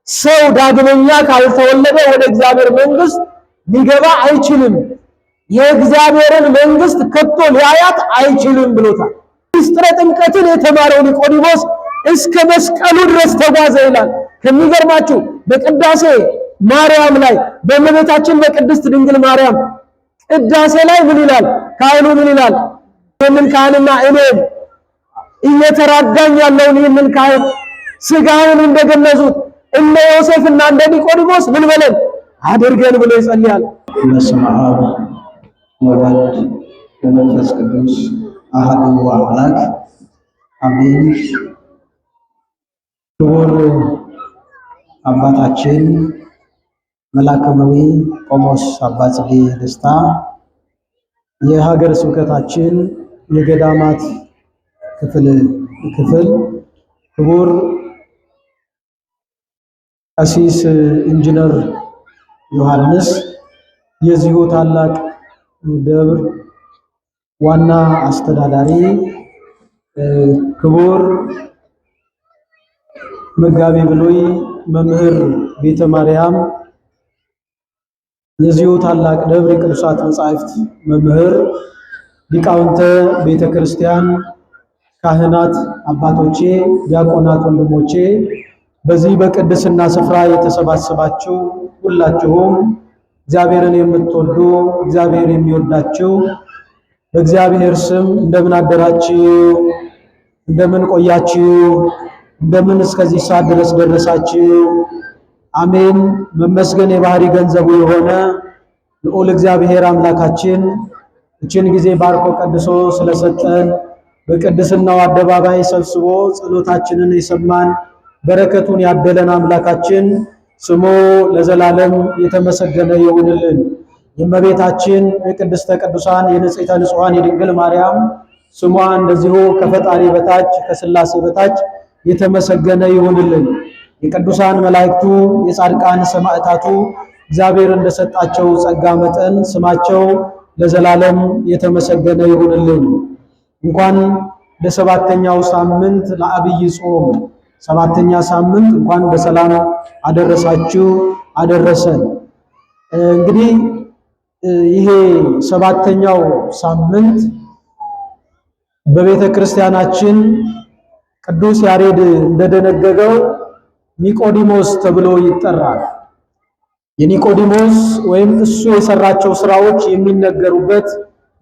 ሰው ዳግመኛ ካልተወለደ ወደ እግዚአብሔር መንግስት ሊገባ አይችልም፣ የእግዚአብሔርን መንግስት ከቶ ሊያያት አይችልም ብሎታል። ምስጢረ ጥምቀትን የተማረው ኒቆዲሞስ እስከ መስቀሉ ድረስ ተጓዘ ይላል። ከሚገርማችሁ በቅዳሴ ማርያም ላይ በእመቤታችን በቅድስት ድንግል ማርያም ቅዳሴ ላይ ምን ይላል? ካህኑ ምን ይላል? ይህንን ካህንና እኔም እየተራዳኝ ያለውን ይህንን ካህን ስጋውን እንደገነዙት እነ ዮሴፍና እንደ ኒቆዲሞስ ምን በለን አድርገን ብሎ ይጸልያል። በስመ አብ ወወልድ ወመንፈስ ቅዱስ አሐዱ አምላክ አሜን። ክቡር አባታችን መላከመዊ ቆሞስ አባ ጽጌ ደስታ የሀገረ ስብከታችን የገዳማት ክፍል ክቡር ቀሲስ ኢንጂነር ዮሐንስ የዚሁ ታላቅ ደብር ዋና አስተዳዳሪ፣ ክቡር መጋቤ ብሉይ መምህር ቤተ ማርያም የዚሁ ታላቅ ደብር የቅዱሳት መጻሕፍት መምህር፣ ሊቃውንተ ቤተ ክርስቲያን፣ ካህናት አባቶቼ፣ ዲያቆናት ወንድሞቼ፣ በዚህ በቅድስና ስፍራ የተሰባሰባችሁ ሁላችሁም እግዚአብሔርን የምትወዱ እግዚአብሔር የሚወዳችሁ በእግዚአብሔር ስም እንደምን አደራችሁ? እንደምን ቆያችሁ? እንደምን እስከዚህ ሰዓት ድረስ ደረሳችሁ? አሜን። መመስገን የባህሪ ገንዘቡ የሆነ ልዑል እግዚአብሔር አምላካችን እችን ጊዜ ባርኮ ቀድሶ ስለሰጠን በቅድስናው አደባባይ ሰብስቦ ጸሎታችንን የሰማን በረከቱን ያደለን አምላካችን ስሙ ለዘላለም የተመሰገነ ይሁንልን። የእመቤታችን የቅድስተ ቅዱሳን የንጽሕተ ንጹሐን የድንግል ማርያም ስሟ እንደዚሁ ከፈጣሪ በታች ከሥላሴ በታች የተመሰገነ ይሁንልን። የቅዱሳን መላእክቱ የጻድቃን ሰማዕታቱ እግዚአብሔር እንደሰጣቸው ጸጋ መጠን ስማቸው ለዘላለም የተመሰገነ ይሁንልን። እንኳን ለሰባተኛው ሳምንት ለዐቢይ ጾም ሰባተኛ ሳምንት እንኳን በሰላም አደረሳችሁ አደረሰን። እንግዲህ ይሄ ሰባተኛው ሳምንት በቤተ ክርስቲያናችን ቅዱስ ያሬድ እንደደነገገው ኒቆዲሞስ ተብሎ ይጠራል። የኒቆዲሞስ ወይም እሱ የሰራቸው ስራዎች የሚነገሩበት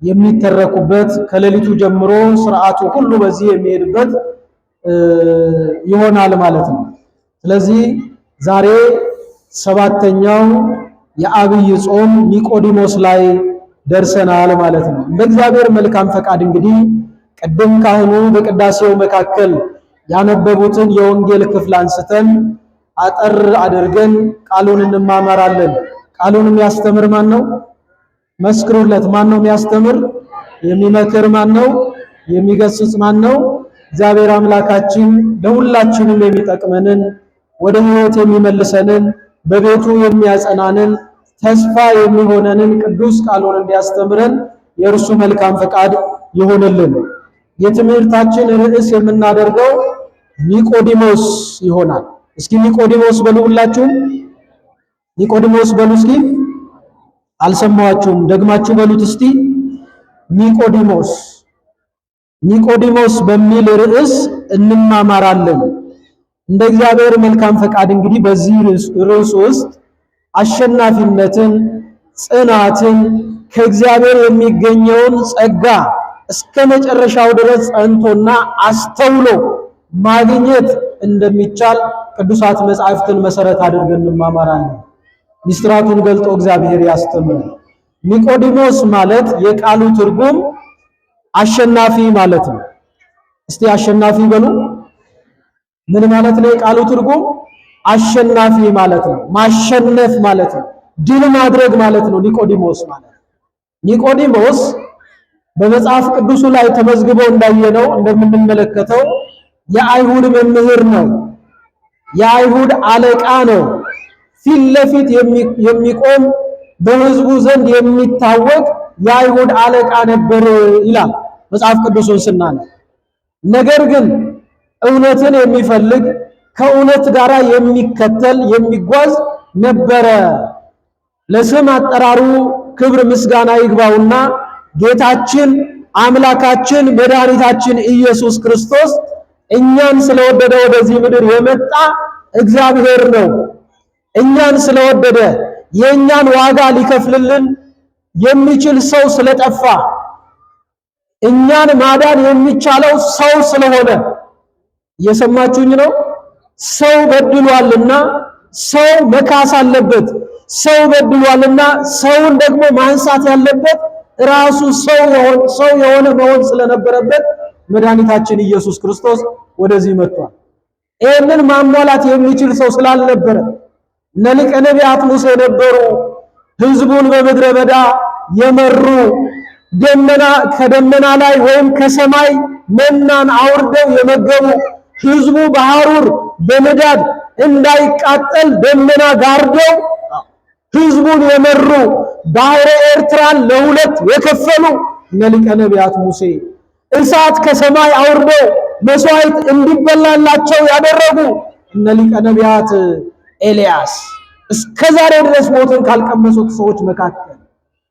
የሚተረኩበት ከሌሊቱ ጀምሮ ስርዓቱ ሁሉ በዚህ የሚሄድበት ይሆናል ማለት ነው። ስለዚህ ዛሬ ሰባተኛው የዐቢይ ጾም ኒቆዲሞስ ላይ ደርሰናል ማለት ነው። እንደ እግዚአብሔር መልካም ፈቃድ እንግዲህ ቅድም ካህኑ በቅዳሴው መካከል ያነበቡትን የወንጌል ክፍል አንስተን አጠር አድርገን ቃሉን እንማማራለን። ቃሉን የሚያስተምር ማን ነው? መስክሩለት። ማን ነው የሚያስተምር? የሚመክር ማን ነው? የሚገስጽ ማን ነው? እግዚአብሔር አምላካችን ለሁላችንም የሚጠቅመንን ወደ ሕይወት የሚመልሰንን በቤቱ የሚያጸናንን ተስፋ የሚሆነንን ቅዱስ ቃሉን እንዲያስተምረን የእርሱ መልካም ፈቃድ ይሆንልን። የትምህርታችን ርዕስ የምናደርገው ኒቆዲሞስ ይሆናል። እስኪ ኒቆዲሞስ በሉ ሁላችሁም። ኒቆዲሞስ በሉ እስኪ። አልሰማችሁም? ደግማችሁ በሉት እስቲ። ኒቆዲሞስ ኒቆዲሞስ በሚል ርዕስ እንማማራለን። እንደ እግዚአብሔር መልካም ፈቃድ እንግዲህ በዚህ ርዕስ ውስጥ አሸናፊነትን፣ ጽናትን፣ ከእግዚአብሔር የሚገኘውን ጸጋ እስከ መጨረሻው ድረስ ጸንቶና አስተውሎ ማግኘት እንደሚቻል ቅዱሳት መጻሕፍትን መሰረት አድርገን እንማማራለን። ሚስጥራቱን ገልጦ እግዚአብሔር ያስተምራል። ኒቆዲሞስ ማለት የቃሉ ትርጉም አሸናፊ ማለት ነው። እስቲ አሸናፊ በሉ። ምን ማለት ነው? የቃሉ ትርጉም አሸናፊ ማለት ነው። ማሸነፍ ማለት ነው። ድል ማድረግ ማለት ነው። ኒቆዲሞስ ማለት ኒቆዲሞስ በመጽሐፍ ቅዱሱ ላይ ተመዝግቦ እንዳየነው እንደምንመለከተው የአይሁድ መምህር ነው። የአይሁድ አለቃ ነው። ፊት ለፊት የሚቆም በሕዝቡ ዘንድ የሚታወቅ የአይሁድ አለቃ ነበር ይላል መጽሐፍ ቅዱስን ስናነብ። ነገር ግን እውነትን የሚፈልግ ከእውነት ጋር የሚከተል የሚጓዝ ነበረ። ለስም አጠራሩ ክብር ምስጋና ይግባውና ጌታችን አምላካችን መድኃኒታችን ኢየሱስ ክርስቶስ እኛን ስለወደደ ወደዚህ ምድር የመጣ እግዚአብሔር ነው። እኛን ስለወደደ የእኛን ዋጋ ሊከፍልልን የሚችል ሰው ስለጠፋ እኛን ማዳን የሚቻለው ሰው ስለሆነ እየሰማችሁኝ ነው። ሰው በድሏልና ሰው መካስ አለበት። ሰው በድሏልና ሰውን ደግሞ ማንሳት ያለበት ራሱ ሰው የሆነ መሆን ስለነበረበት መድኃኒታችን ኢየሱስ ክርስቶስ ወደዚህ መጥቷል። ይህንን ማሟላት የሚችል ሰው ስላልነበረ እነ ሊቀ ነቢያት ሙሴ ነበሩ። ሕዝቡን በምድረ በዳ የመሩ ደመና ከደመና ላይ ወይም ከሰማይ መናን አውርደው የመገቡ ሕዝቡ በሐሩር በንዳድ እንዳይቃጠል ደመና ጋርደው ሕዝቡን የመሩ ባሕረ ኤርትራን ለሁለት የከፈሉ እነ ሊቀ ነቢያት ሙሴ እሳት ከሰማይ አውርደው መስዋዕት እንዲበላላቸው ያደረጉ እነ ሊቀ ነቢያት ኤልያስ እስከ ዛሬ ድረስ ሞትን ካልቀመሱት ሰዎች መካከል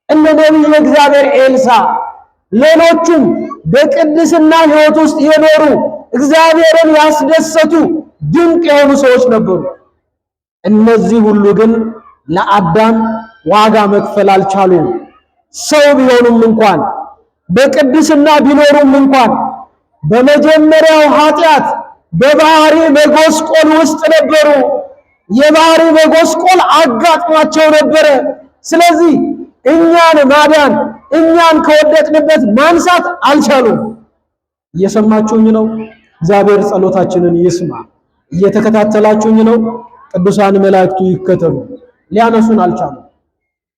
እነ ነቢዩ እግዚአብሔር ኤልሳ ሌሎቹም በቅድስና ሕይወት ውስጥ የኖሩ እግዚአብሔርን ያስደሰቱ ድንቅ የሆኑ ሰዎች ነበሩ። እነዚህ ሁሉ ግን ለአዳም ዋጋ መክፈል አልቻሉም። ሰው ቢሆኑም እንኳን በቅድስና ቢኖሩም እንኳን በመጀመሪያው ኃጢአት በባህሪ መጎስቆል ውስጥ ነበሩ። የባህሪ መጎስቆል አጋጥሟቸው ነበረ። ስለዚህ እኛን ማዳን እኛን ከወደቅንበት ማንሳት አልቻሉም። እየሰማችሁኝ ነው? እግዚአብሔር ጸሎታችንን ይስማ። እየተከታተላችሁኝ ነው? ቅዱሳን መላእክቱ ይከተሉ። ሊያነሱን አልቻሉም።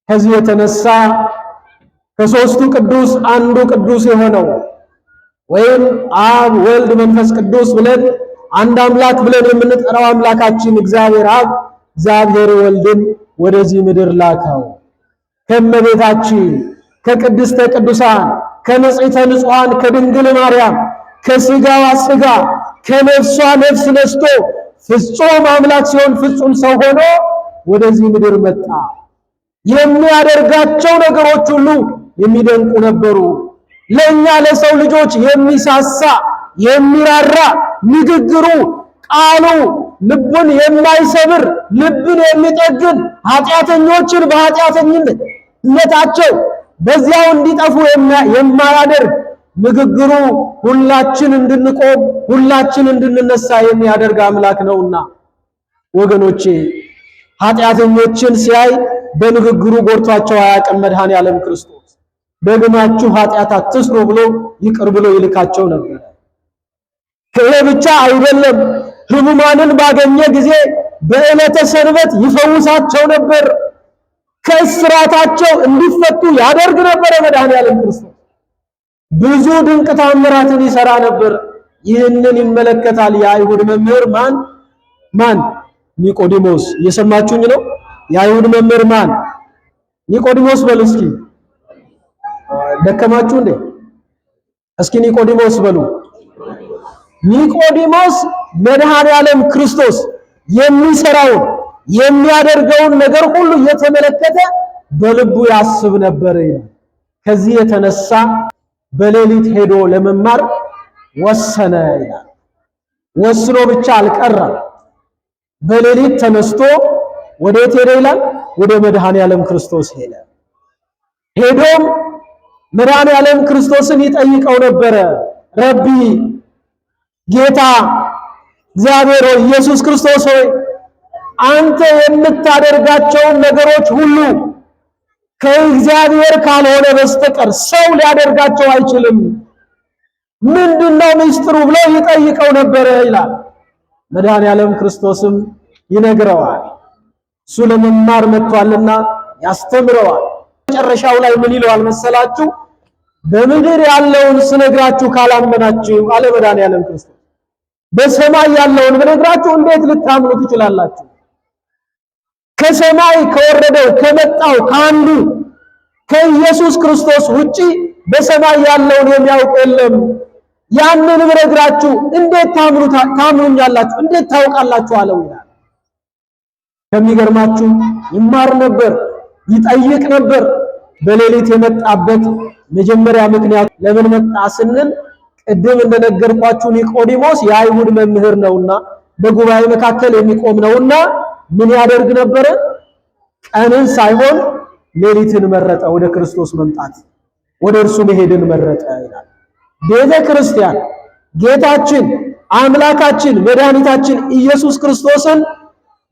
ከዚህ የተነሳ ከሦስቱ ቅዱስ አንዱ ቅዱስ የሆነው ወይም አብ ወልድ መንፈስ ቅዱስ ብለን አንድ አምላክ ብለን የምንጠራው አምላካችን እግዚአብሔር አብ እግዚአብሔር ወልድን ወደዚህ ምድር ላከው። ከእመቤታችን ከቅድስተ ቅዱሳን ከንጽሕተ ንጹሐን ከድንግል ማርያም ከሥጋዋ ሥጋ ከነፍሷ ነፍስ ነስቶ ፍጹም አምላክ ሲሆን ፍጹም ሰው ሆኖ ወደዚህ ምድር መጣ። የሚያደርጋቸው ነገሮች ሁሉ የሚደንቁ ነበሩ። ለእኛ ለሰው ልጆች የሚሳሳ የሚራራ ንግግሩ፣ ቃሉ ልቡን የማይሰብር ልብን የሚጠግን ኃጢአተኞችን በኃጢአተኝነታቸው በዚያው እንዲጠፉ የማያደርግ ንግግሩ ሁላችን እንድንቆም ሁላችን እንድንነሳ የሚያደርግ አምላክ ነውና ወገኖቼ ኃጢአተኞችን ሲያይ በንግግሩ ጎድቷቸው አያውቅም። መድኃኔዓለም ክርስቶስ ደግማችሁ ኃጢአት አትስሩ ብሎ ይቅር ብሎ ይልካቸው ነበር። ይሄ ብቻ አይደለም፣ ሕሙማንን ባገኘ ጊዜ በዕለተ ሰንበት ይፈውሳቸው ነበር። ከእስራታቸው እንዲፈቱ ያደርግ ነበር። መድኃኔዓለም ክርስቶስ ብዙ ድንቅ ታምራትን ይሰራ ነበር። ይህንን ይመለከታል የአይሁድ መምህር ማን? ኒቆዲሞስ። እየሰማችሁኝ ነው? የአይሁድ መምህር ማን? ኒቆዲሞስ በሉ እስኪ። ደከማችሁ እንዴ? እስኪ ኒቆዲሞስ በሉ። ኒቆዲሞስ መድኃኔዓለም ክርስቶስ የሚሰራውን የሚያደርገውን ነገር ሁሉ እየተመለከተ በልቡ ያስብ ነበር። ከዚህ የተነሳ በሌሊት ሄዶ ለመማር ወሰነ ይላል። ወስኖ ብቻ አልቀረም። በሌሊት ተነስቶ ወዴት ሄደ ይላል? ወደ መድኃኔዓለም ክርስቶስ ሄደ። ሄዶም መድኃኔዓለም ክርስቶስን ይጠይቀው ነበረ። ረቢ ጌታ እግዚአብሔር ሆይ ኢየሱስ ክርስቶስ ሆይ አንተ የምታደርጋቸውን ነገሮች ሁሉ ከእግዚአብሔር ካልሆነ በስተቀር ሰው ሊያደርጋቸው አይችልም። ምንድነው ምስጢሩ ብሎ ይጠይቀው ነበረ ይላል። መድኃኔዓለም ክርስቶስም ይነግረዋል። እሱ ለመማር መጥቷልና ያስተምረዋል። መጨረሻው ላይ ምን ይለዋል መሰላችሁ? በምድር ያለውን ስነግራችሁ ካላመናችሁ አለ መድኃኔዓለም ክርስቶስ፣ በሰማይ ያለውን ብነግራችሁ እንዴት ልታምኑ ትችላላችሁ? ከሰማይ ከወረደው ከመጣው ከአንዱ ከኢየሱስ ክርስቶስ ውጪ በሰማይ ያለውን የሚያውቅ የለም። ያንን ብነግራችሁ እንዴት ታምኑኛላችሁ? እንዴት ታውቃላችሁ አለው ይላል። ከሚገርማችሁ ይማር ነበር፣ ይጠይቅ ነበር። በሌሊት የመጣበት መጀመሪያ ምክንያት ለምን መጣ ስንል ቅድም እንደነገርኳችሁ ኒቆዲሞስ የአይሁድ መምህር ነውና በጉባኤ መካከል የሚቆም ነውና ምን ያደርግ ነበረ? ቀንን ሳይሆን ሌሊትን መረጠ። ወደ ክርስቶስ መምጣት ወደ እርሱ መሄድን መረጠ ይላል። ቤተ ክርስቲያን ጌታችን አምላካችን መድኃኒታችን ኢየሱስ ክርስቶስን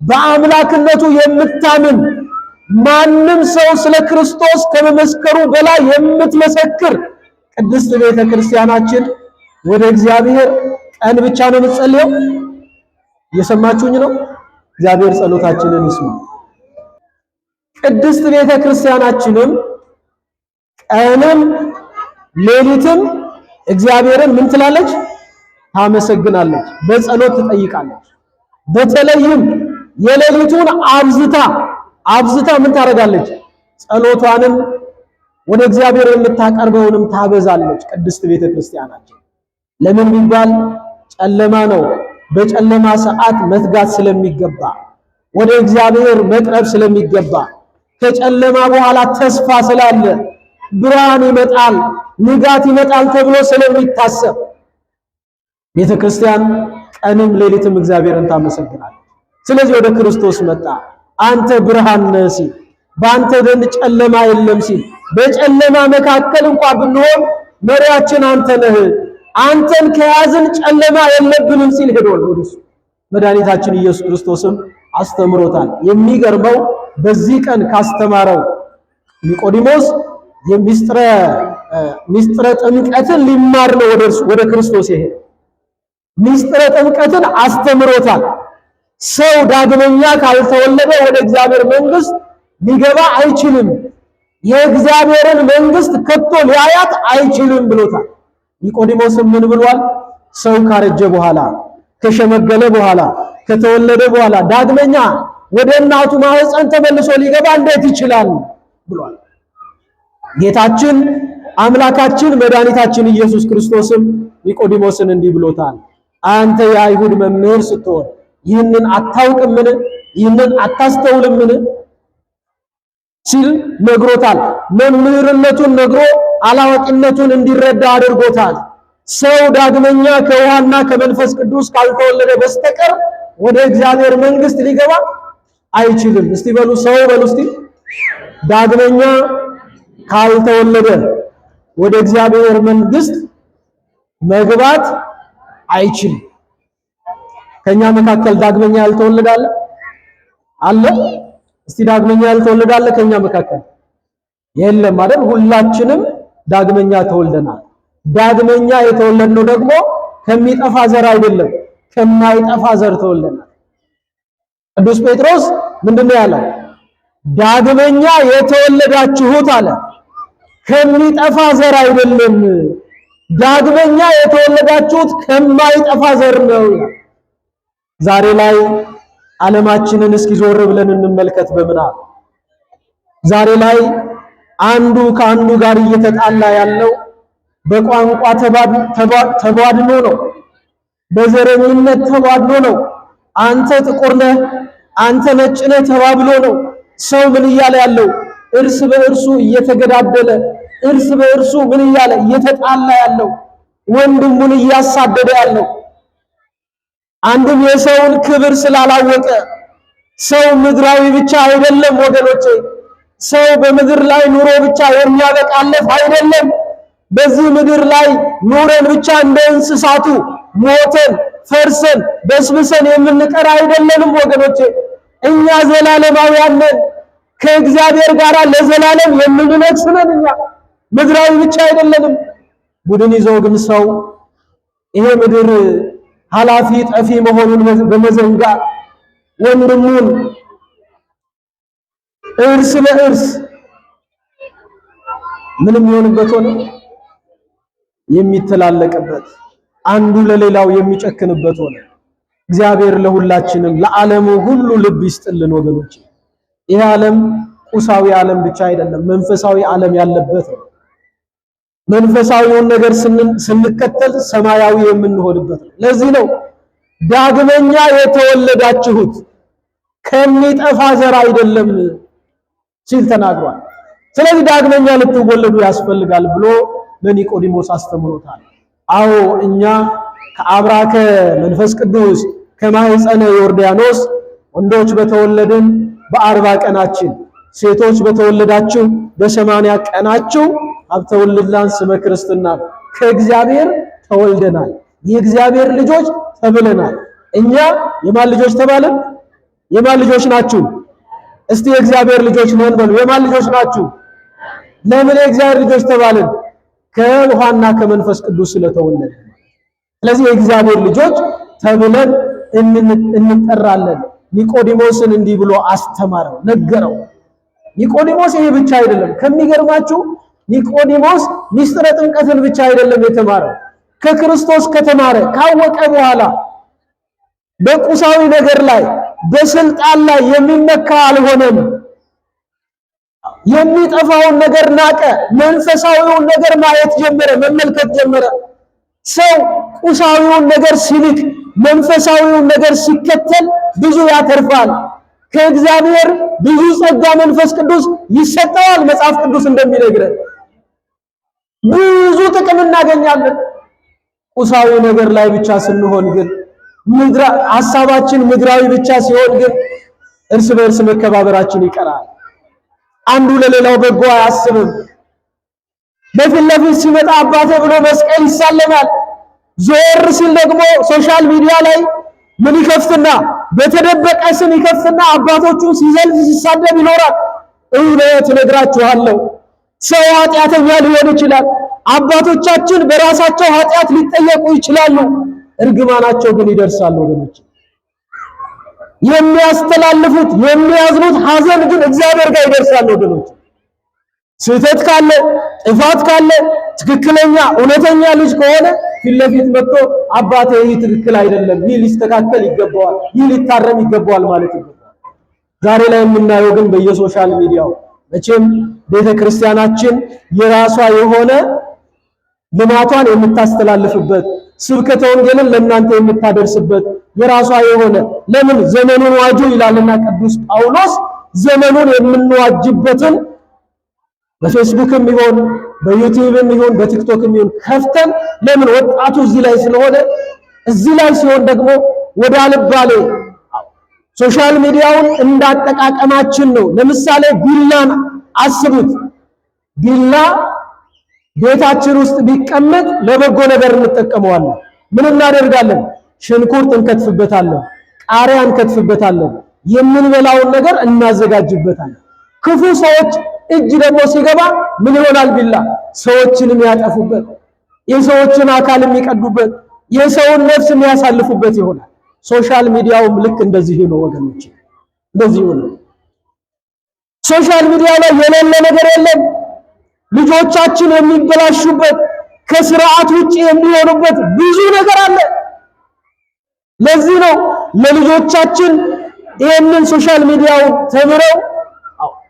በአምላክነቱ የምታምን ማንም ሰው ስለ ክርስቶስ ከመመስከሩ በላይ የምትመሰክር ቅድስት ቤተ ክርስቲያናችን ወደ እግዚአብሔር ቀን ብቻ ነው የምትጸልየው። እየሰማችሁኝ ነው? እግዚአብሔር ጸሎታችንን ይስማ። ቅድስት ቤተ ክርስቲያናችንም ቀንም ሌሊትም እግዚአብሔርን ምን ትላለች? ታመሰግናለች፣ በጸሎት ትጠይቃለች። በተለይም የሌሊቱን አብዝታ ምን ታደርጋለች? ጸሎቷንም ወደ እግዚአብሔር የምታቀርበውንም ታበዛለች ቅድስት ቤተ ክርስቲያናችን። ለምን ቢባል ጨለማ ነው። በጨለማ ሰዓት መትጋት ስለሚገባ፣ ወደ እግዚአብሔር መቅረብ ስለሚገባ፣ ከጨለማ በኋላ ተስፋ ስላለ ብርሃን ይመጣል፣ ንጋት ይመጣል ተብሎ ስለሚታሰብ ቤተ ክርስቲያን ቀንም ሌሊትም እግዚአብሔርን ታመሰግናለች። ስለዚህ ወደ ክርስቶስ መጣ። አንተ ብርሃን ነህ ሲል፣ በአንተ ዘንድ ጨለማ የለም ሲል፣ በጨለማ መካከል እንኳን ብንሆን መሪያችን አንተ ነህ፣ አንተን ከያዝን ጨለማ የለብንም ሲል ሄዷል ወደሱ። መድኃኒታችን ኢየሱስ ክርስቶስም አስተምሮታል። የሚገርመው በዚህ ቀን ካስተማረው ኒቆዲሞስ ሚስጥረ ጥምቀትን ሊማር ነው ወደ ክርስቶስ ይሄ ሚስጥረ ጥምቀትን አስተምሮታል። ሰው ዳግመኛ ካልተወለደ ወደ እግዚአብሔር መንግሥት ሊገባ አይችልም፣ የእግዚአብሔርን መንግሥት ከቶ ሊያያት አይችልም ብሎታል። ኒቆዲሞስም ምን ብሏል? ሰው ካረጀ በኋላ ከሸመገለ በኋላ ከተወለደ በኋላ ዳግመኛ ወደ እናቱ ማህፀን ተመልሶ ሊገባ እንዴት ይችላል ብሏል። ጌታችን አምላካችን መድኃኒታችን ኢየሱስ ክርስቶስም ኒቆዲሞስን እንዲህ ብሎታል። አንተ የአይሁድ መምህር ስትሆን ይህንን አታውቅምን? ይህንን አታስተውልምን? ሲል ነግሮታል። መምህርነቱን ነግሮ አላዋቂነቱን እንዲረዳ አድርጎታል። ሰው ዳግመኛ ከውሃና ከመንፈስ ቅዱስ ካልተወለደ በስተቀር ወደ እግዚአብሔር መንግሥት ሊገባ አይችልም። እስቲ በሉ ሰው በሉ እስቲ ዳግመኛ ካልተወለደ ወደ እግዚአብሔር መንግሥት መግባት አይችልም። ከኛ መካከል ዳግመኛ ያልተወለደ አለ? እስቲ ዳግመኛ ያልተወለደ አለ ከኛ መካከል? የለም አይደል? ሁላችንም ዳግመኛ ተወልደናል። ዳግመኛ የተወለድነው ደግሞ ከሚጠፋ ዘር አይደለም፣ ከማይጠፋ ዘር ተወልደናል። ቅዱስ ጴጥሮስ ምንድነው ያለው? ዳግመኛ የተወለዳችሁት አለ ከሚጠፋ ዘር አይደለም፣ ዳግመኛ የተወለዳችሁት ከማይጠፋ ዘር ነው። ዛሬ ላይ ዓለማችንን እስኪ ዞር ብለን እንመልከት። በምናብ ዛሬ ላይ አንዱ ከአንዱ ጋር እየተጣላ ያለው በቋንቋ ተቧድኖ ነው፣ በዘረኝነት ተቧድኖ ነው። አንተ ጥቁር ነህ፣ አንተ ነጭ ነህ ተባብሎ ነው ሰው ምን እያለ ያለው? እርስ በእርሱ እየተገዳደለ እርስ በእርሱ ምን እያለ እየተጣላ ያለው፣ ወንድሙን እያሳደደ ያለው። አንድም የሰውን ክብር ስላላወቀ ሰው ምድራዊ ብቻ አይደለም ወገኖቼ። ሰው በምድር ላይ ኑሮ ብቻ የሚያበቃለት አይደለም። በዚህ ምድር ላይ ኑረን ብቻ እንደ እንስሳቱ ሞተን ፈርሰን በስብሰን የምንቀር አይደለንም ወገኖቼ። እኛ ዘላለማውያን ነን፣ ከእግዚአብሔር ጋር ለዘላለም የምንነግስ ነን። እኛ ምድራዊ ብቻ አይደለንም። ቡድን ይዞ ግን ሰው ይሄ ምድር ኃላፊ ጠፊ መሆኑን በመዘንጋት ወንድሙን እርስ በእርስ ምንም ይሆንበት ሆነ የሚተላለቅበት፣ አንዱ ለሌላው የሚጨክንበት ሆነ። እግዚአብሔር ለሁላችንም ለዓለሙ ሁሉ ልብ ይስጥልን ወገኖች። ይህ ዓለም ቁሳዊ ዓለም ብቻ አይደለም፣ መንፈሳዊ ዓለም ያለበት ነው። መንፈሳዊውን ነገር ስንከተል ሰማያዊ የምንሆንበት ነው። ለዚህ ነው ዳግመኛ የተወለዳችሁት ከሚጠፋ ዘር አይደለም ሲል ተናግሯል። ስለዚህ ዳግመኛ ልትወለዱ ያስፈልጋል ብሎ ለኒቆዲሞስ አስተምሮታል። አዎ እኛ ከአብራከ መንፈስ ቅዱስ ከማኅፀነ ዮርዳኖስ ወንዶች በተወለድን በ40 ቀናችን ሴቶች በተወለዳችሁ በ80 ቀናችሁ ሀብተ ውልድላን ስመ ክርስትና ከእግዚአብሔር ተወልደናል፣ የእግዚአብሔር ልጆች ተብለናል። እኛ የማን ልጆች ተባልን? የማን ልጆች ናችሁ? እስቲ የእግዚአብሔር ልጆች ነን በሉ። የማን ልጆች ናችሁ? ለምን የእግዚአብሔር ልጆች ተባልን? ከውሃና ከመንፈስ ቅዱስ ስለተወለደ። ስለዚህ የእግዚአብሔር ልጆች ተብለን እንጠራለን። ኒቆዲሞስን እንዲህ ብሎ አስተማረው፣ ነገረው። ኒቆዲሞስ ይሄ ብቻ አይደለም። ከሚገርማችሁ ኒቆዲሞስ ሚስጥረ ጥምቀትን ብቻ አይደለም የተማረው። ከክርስቶስ ከተማረ ካወቀ በኋላ በቁሳዊ ነገር ላይ በስልጣን ላይ የሚመካ አልሆነም። የሚጠፋውን ነገር ናቀ። መንፈሳዊውን ነገር ማየት ጀመረ፣ መመልከት ጀመረ። ሰው ቁሳዊውን ነገር ሲልክ መንፈሳዊውን ነገር ሲከተል ብዙ ያተርፋል። ከእግዚአብሔር ብዙ ጸጋ መንፈስ ቅዱስ ይሰጠዋል። መጽሐፍ ቅዱስ እንደሚነግረን ብዙ ጥቅም እናገኛለን። ቁሳዊ ነገር ላይ ብቻ ስንሆን ግን ሐሳባችን ምድራዊ ብቻ ሲሆን ግን እርስ በእርስ መከባበራችን ይቀራል። አንዱ ለሌላው በጎ አያስብም። በፊት ለፊት ሲመጣ አባቴ ብሎ መስቀል ይሳለማል። ዞር ሲል ደግሞ ሶሻል ሚዲያ ላይ ምን ይከፍትና በተደበቀ ስም ይከፍትና አባቶቹን ሲዘልፍ ሲሳደብ ይኖራል። እውነት እነግራችኋለሁ ሰው ኃጢአተኛ ሊሆን ይችላል። አባቶቻችን በራሳቸው ኃጢአት ሊጠየቁ ይችላሉ። እርግማናቸው ግን ይደርሳል ወገኖች። የሚያስተላልፉት የሚያዝኑት ሐዘን ግን እግዚአብሔር ጋር ይደርሳል ወገኖች። ስህተት ካለ ጥፋት ካለ ትክክለኛ እውነተኛ ልጅ ከሆነ ፊት ለፊት መጥቶ አባቴ ይህ ትክክል አይደለም፣ ይህ ሊስተካከል ይገባዋል፣ ይህ ሊታረም ይገባዋል ማለት ይገባዋል። ዛሬ ላይ የምናየው ግን በየሶሻል ሚዲያው መቼም ቤተክርስቲያናችን የራሷ የሆነ ልማቷን የምታስተላልፍበት ስብከተ ወንጌልን ለእናንተ የምታደርስበት የራሷ የሆነ ለምን ዘመኑን ዋጁ ይላልና ቅዱስ ጳውሎስ ዘመኑን የምንዋጅበትን በፌስቡክም ይሁን በዩቲዩብም ይሁን በቲክቶክም ይሁን ከፍተን ለምን ወጣቱ እዚህ ላይ ስለሆነ እዚህ ላይ ሲሆን ደግሞ ወደ አልባሌ ሶሻል ሚዲያውን እንዳጠቃቀማችን ነው። ለምሳሌ ቢላን አስቡት። ቢላ ቤታችን ውስጥ ቢቀመጥ ለበጎ ነገር እንጠቀመዋለን። ምን እናደርጋለን? ሽንኩርት እንከትፍበታለን፣ ቃሪያ እንከትፍበታለን፣ የምንበላውን ነገር እናዘጋጅበታለን። ክፉ ሰዎች እጅ ደግሞ ሲገባ ምን ይሆናል? ቢላ ሰዎችን የሚያጠፉበት፣ የሰዎችን አካል የሚቀዱበት፣ የሰውን ነፍስ የሚያሳልፉበት ይሆናል። ሶሻል ሚዲያውም ልክ እንደዚህ ነው ወገኖች፣ እንደዚህ ነው። ሶሻል ሚዲያ ላይ የሌለ ነገር የለም። ልጆቻችን የሚበላሹበት ከስርዓት ውጪ የሚሆኑበት ብዙ ነገር አለ። ለዚህ ነው ለልጆቻችን ይህንን ሶሻል ሚዲያው ተምረው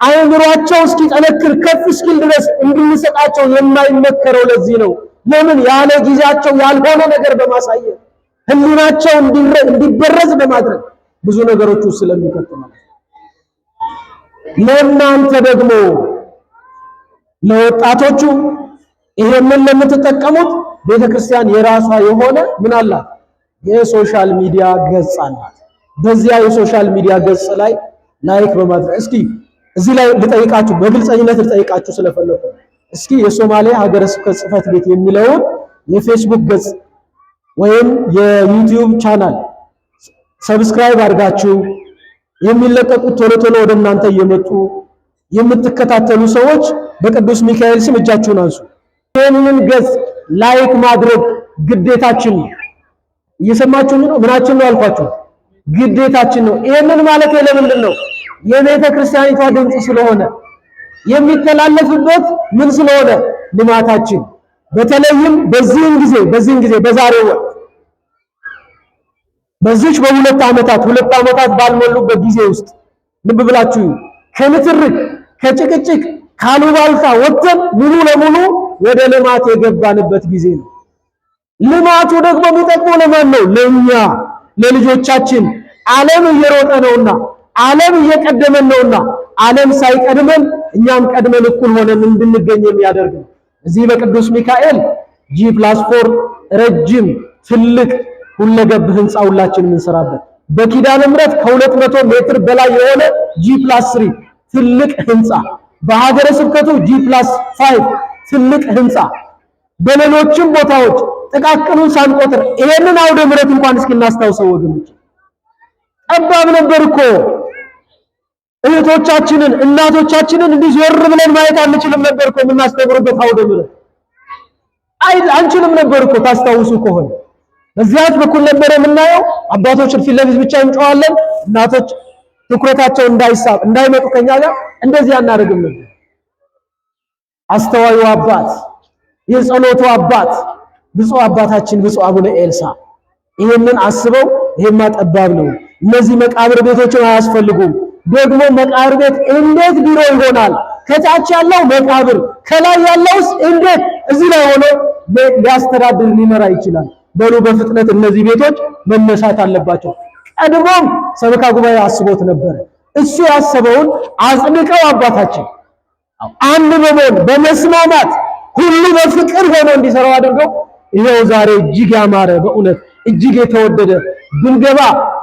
አይምሯቸው እስኪጠነክር ከፍ እስኪል ድረስ እንድንሰጣቸው የማይመከረው። ለዚህ ነው ለምን ያለ ጊዜያቸው ያልሆነ ነገር በማሳየት ህሊናቸው እንዲበረዝ በማድረግ ብዙ ነገሮች ውስጥ ስለሚከተሉ ለእናንተ ደግሞ ለወጣቶቹ ይሄንን ለምትጠቀሙት ቤተክርስቲያን የራሷ የሆነ ምን አላት? የሶሻል ሚዲያ ገጽ አላት። በዚያ የሶሻል ሚዲያ ገጽ ላይ ላይክ በማድረግ እስኪ እዚህ ላይ ልጠይቃችሁ፣ በግልጸኝነት ልጠይቃችሁ ስለፈለኩ እስኪ የሶማሌ ሀገረ ስብከት ጽሕፈት ቤት የሚለውን የፌስቡክ ገጽ ወይም የዩቲዩብ ቻናል ሰብስክራይብ አድርጋችሁ የሚለቀቁት ቶሎ ቶሎ ወደ እናንተ እየመጡ የምትከታተሉ ሰዎች በቅዱስ ሚካኤል ስም እጃችሁን አንሱ። ይህንን ገጽ ላይክ ማድረግ ግዴታችን ነው። እየሰማችሁ ነው? ምናችን ነው አልኳችሁ? ግዴታችን ነው። ይህንን ማለት ለምንድን ነው? የቤተ ክርስቲያኒቷ ድምጽ ስለሆነ የሚተላለፍበት ምን ስለሆነ ልማታችን። በተለይም በዚህን ጊዜ በዛሬው ወቅት በዚች በሁለት ዓመታት ባልሞሉበት ጊዜ ውስጥ ልብ ብላችሁ ከንትርክ ከጭቅጭቅ ካሉባልታ ወጥተን ሙሉ ለሙሉ ወደ ልማት የገባንበት ጊዜ ነው። ልማቱ ደግሞ የሚጠቅመው ለማን ነው? ለኛ ለልጆቻችን። ዓለም እየሮጠ ነውና፣ ዓለም እየቀደመን ነውና፣ ዓለም ሳይቀድመን እኛም ቀድመን እኩል ሆነን እንድንገኝ የሚያደርግ ነው። እዚህ በቅዱስ ሚካኤል G+4 ረጅም ትልቅ ሁለገብ ህንፃ ሁላችን የምንሰራበት፣ በኪዳነ ምሕረት ከ200 ሜትር በላይ የሆነ G+3 ትልቅ ህንፃ፣ በሀገረ ስብከቱ G+5 ትልቅ ህንፃ፣ በሌሎችም ቦታዎች ጥቃቅኑን ሳንቆጥር ይሄንን አውደ ምሕረት እንኳን እስኪናስታውሰው ወገኖች ጠባብ ነበር እኮ። እህቶቻችንን እናቶቻችንን እንዲህ ዞር ብለን ማየት አንችልም ነበር እኮ። የምናስተምርበት አውደ ምሕረት አንችልም ነበር እኮ። ታስታውሱ ከሆነ በዚያች በኩል ነበር የምናየው። አባቶች ፊት ለፊት ብቻ እንጮሃለን፣ እናቶች ትኩረታቸው እንዳይሳብ እንዳይመጡ ከኛ ጋር እንደዚህ አናደርግም ነበር። አስተዋዩ አባት የጸሎቱ አባት ብፁዕ አባታችን ብፁዕ አቡነ ኤልሳ ይሄንን አስበው ይሄማ ጠባብ ነው፣ እነዚህ መቃብር ቤቶችን አያስፈልጉም፣ ደግሞ መቃብር ቤት እንዴት ቢሮ ይሆናል? ከታች ያለው መቃብር ከላይ ያለውስ እንዴት እዚህ ላይ ሆኖ ሊያስተዳድር ሊመራ ይችላል? በሉ በፍጥነት እነዚህ ቤቶች መነሳት አለባቸው። ቀድሞም ሰበካ ጉባኤ አስቦት ነበር። እሱ ያሰበውን አጽድቀው አባታችን አንድ በመሆን በመስማማት ሁሉ በፍቅር ሆኖ እንዲሰራው አድርገው ይሄው ዛሬ እጅግ ያማረ በእውነት እጅግ የተወደደ ብንገባ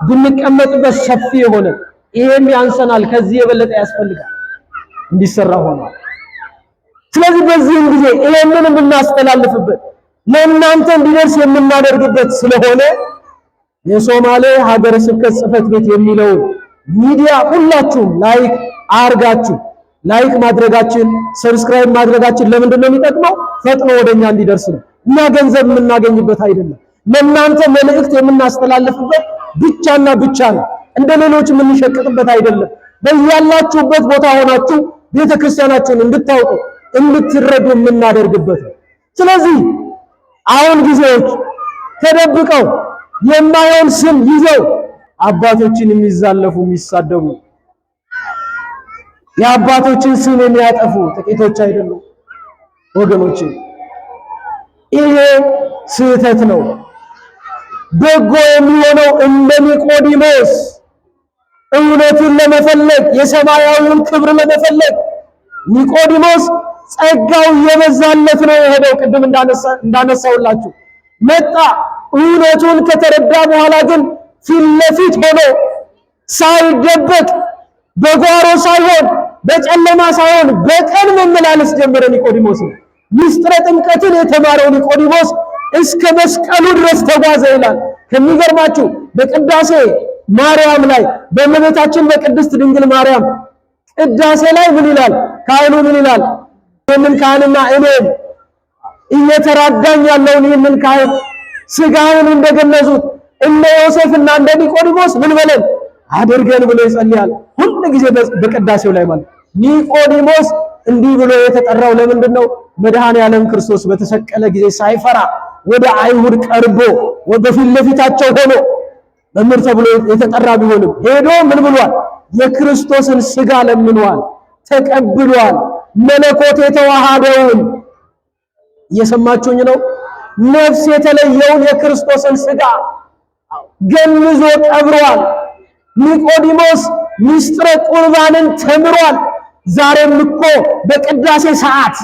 ብንቀመጥበት ሰፊ የሆነ ይሄም ያንሰናል፣ ከዚህ የበለጠ ያስፈልጋል እንዲሰራ ሆኗል። ስለዚህ በዚህም ጊዜ ይሄንን የምናስተላልፍበት ለእናንተ እንዲደርስ የምናደርግበት ስለሆነ የሶማሌ ሀገረ ስብከት ጽሕፈት ቤት የሚለውን ሚዲያ ሁላችሁም ላይክ አርጋችሁ ላይክ ማድረጋችን ሰብስክራይብ ማድረጋችን ለምንድን ነው የሚጠቅመው? ፈጥኖ ወደኛ እንዲደርስ ነው። እኛ ገንዘብ የምናገኝበት አይደለም። ለእናንተ መልእክት የምናስተላልፍበት ብቻና ብቻ ነው። እንደ ሌሎች የምንሸቅጥበት አይደለም። በያላችሁበት ቦታ ሆናችሁ ቤተክርስቲያናችሁን እንድታውቁ እንድትረዱ የምናደርግበት ነው። ስለዚህ አሁን ጊዜዎች ተደብቀው የማይሆን ስም ይዘው አባቶችን የሚዛለፉ የሚሳደቡ የአባቶችን ስም የሚያጠፉ ጥቂቶች አይደሉም ወገኖች። ይሄ ስህተት ነው። በጎ የሚሆነው እንደ ኒቆዲሞስ እውነቱን ለመፈለግ የሰማያዊውን ክብር ለመፈለግ ኒቆዲሞስ ጸጋው እየበዛለት ነው የሄደው። ቅድም እንዳነሳውላችሁ መጣ። እውነቱን ከተረዳ በኋላ ግን ፊት ለፊት ሆኖ ሳይደበቅ በጓሮ ሳይሆን በጨለማ ሳይሆን በቀን መመላለስ ጀመረ ኒቆዲሞስ። ምስጢረ ጥምቀትን የተማረው ኒቆዲሞስ እስከ መስቀሉ ድረስ ተጓዘ ይላል። ከሚገርማችሁ በቅዳሴ ማርያም ላይ በእመቤታችን በቅድስት ድንግል ማርያም ቅዳሴ ላይ ምን ይላል? ካህኑ ምን ይላል? ይህንን ካህንና እኔም እየተራዳኝ ያለውን ይህንን ካህን ስጋውን እንደገነዙት እነ ዮሴፍና እንደ ኒቆዲሞስ ምን በለን አድርገን ብሎ ይጸልያል። ሁሉ ጊዜ በቅዳሴው ላይ ማለት ኒቆዲሞስ እንዲህ ብሎ የተጠራው ለምንድን ነው? መድኃኔ ዓለም ክርስቶስ በተሰቀለ ጊዜ ሳይፈራ ወደ አይሁድ ቀርቦ በፊት ለፊታቸው ሆኖ መምህር ተብሎ የተጠራ ቢሆንም ሄዶ ምን ብሏል? የክርስቶስን ስጋ ለምኗል፣ ተቀብሏል። መለኮት የተዋሃደውን እየሰማችሁኝ ነው? ነፍስ የተለየውን የክርስቶስን ስጋ ገንዞ ቀብሯል። ኒቆዲሞስ ምስጢረ ቁርባንን ተምሯል። ዛሬም እኮ በቅዳሴ ሰዓት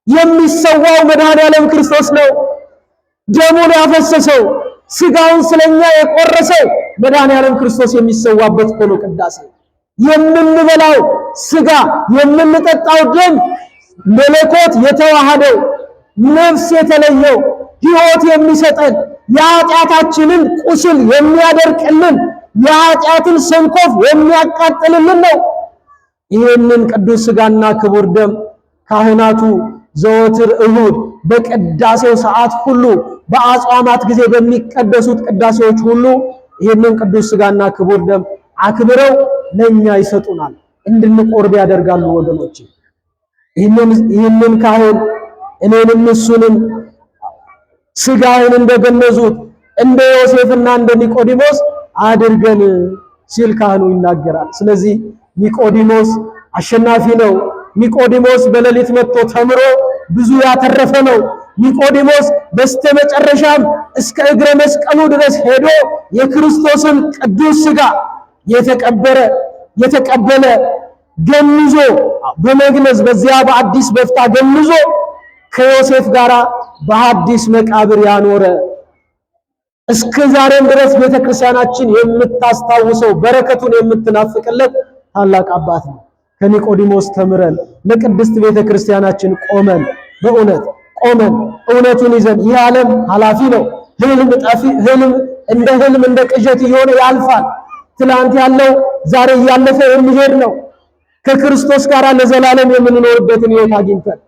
የሚሰዋው መድኃኔ ዓለም ክርስቶስ ነው። ደሙን ያፈሰሰው ስጋውን ስለኛ የቆረሰው መድኃኔ ዓለም ክርስቶስ የሚሰዋበት እኮ ነው ቅዳሴ። የምንበላው ስጋ የምንጠጣው ደም መለኮት የተዋሃደው ነፍስ የተለየው ሕይወት የሚሰጠን የኃጢአታችንን ቁስል የሚያደርቅልን የኃጢአትን ሰንኮፍ የሚያቃጥልልን ነው። ይህንን ቅዱስ ስጋና ክቡር ደም ካህናቱ ዘወትር እሁድ በቅዳሴው ሰዓት ሁሉ በአጽዋማት ጊዜ በሚቀደሱት ቅዳሴዎች ሁሉ ይህንን ቅዱስ ስጋና ክቡር ደም አክብረው ለኛ ይሰጡናል፣ እንድንቆርብ ያደርጋሉ። ወገኖች ይህንን ካህን እኔንም እሱንም ስጋውን እንደገነዙት እንደ ዮሴፍና እንደ ኒቆዲሞስ አድርገን ሲል ካህኑ ይናገራል። ስለዚህ ኒቆዲሞስ አሸናፊ ነው። ኒቆዲሞስ በሌሊት መጥቶ ተምሮ ብዙ ያተረፈ ነው። ኒቆዲሞስ በስተመጨረሻም እስከ እግረ መስቀሉ ድረስ ሄዶ የክርስቶስን ቅዱስ ሥጋ የተቀበለ ገንዞ በመግነዝ በዚያ በአዲስ በፍታ ገንዞ ከዮሴፍ ጋር በሐዲስ መቃብር ያኖረ እስከ ዛሬም ድረስ ቤተክርስቲያናችን የምታስታውሰው በረከቱን የምትናፍቅለት ታላቅ አባት ነው። ከኒቆዲሞስ ተምረን ለቅድስት ቤተክርስቲያናችን ቆመን በእውነት ቆመን እውነቱን ይዘን ይህ ዓለም ኃላፊ ነው። ህልም እንደ ቅዠት እየሆነ ያልፋል። ትላንት ያለው ዛሬ እያለፈ የሚሄድ ነው። ከክርስቶስ ጋር ለዘላለም የምንኖርበትን ሕይወት አግኝተን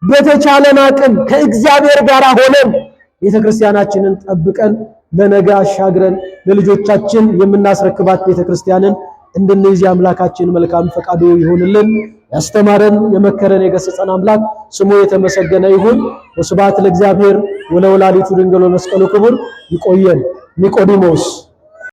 በተቻለን አቅም ከእግዚአብሔር ጋር ሆነን ቤተክርስቲያናችንን ጠብቀን ለነገ አሻግረን ለልጆቻችን የምናስረክባት ቤተክርስቲያንን እንድንይዝ የአምላካችን መልካም ፈቃዱ ይሁንልን። ያስተማረን የመከረን የገሰጸን አምላክ ስሙ የተመሰገነ ይሁን። ወስብሐት ለእግዚአብሔር ወለወላዲቱ ድንግል ወለመስቀሉ ክቡር። ይቆየን። ኒቆዲሞስ